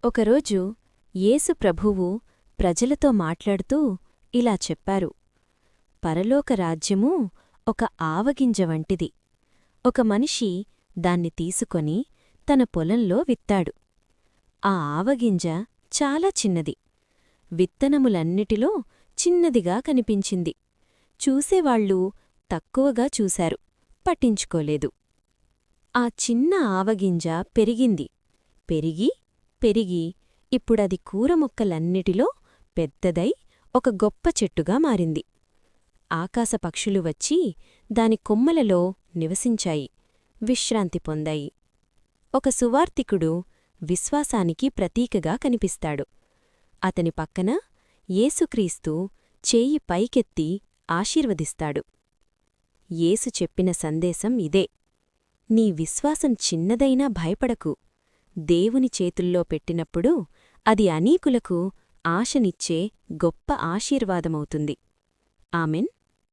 ఒకరోజు యేసు ప్రభువు ప్రజలతో మాట్లాడుతూ ఇలా చెప్పారు. పరలోక రాజ్యము ఒక ఆవగింజ వంటిది. ఒక మనిషి దాన్ని తీసుకొని తన పొలంలో విత్తాడు. ఆ ఆవగింజ చాలా చిన్నది. విత్తనములన్నిటిలో చిన్నదిగా కనిపించింది. చూసేవాళ్ళు తక్కువగా చూశారు, పట్టించుకోలేదు. ఆ చిన్న ఆవగింజ పెరిగింది. పెరిగి ఇప్పుడది కూరమొక్కలన్నిటిలో పెద్దదై ఒక గొప్ప చెట్టుగా మారింది. ఆకాశపక్షులు వచ్చి దాని కొమ్మలలో నివసించాయి, విశ్రాంతి పొందాయి. ఒక సువార్తికుడు విశ్వాసానికి ప్రతీకగా కనిపిస్తాడు. అతని పక్కన యేసుక్రీస్తు చేయి పైకెత్తి ఆశీర్వదిస్తాడు. యేసు చెప్పిన సందేశం ఇదే: నీ విశ్వాసం చిన్నదైనా భయపడకు. దేవుని చేతుల్లో పెట్టినప్పుడు అది అనేకులకు ఆశనిచ్చే గొప్ప ఆశీర్వాదమవుతుంది. ఆమెన్.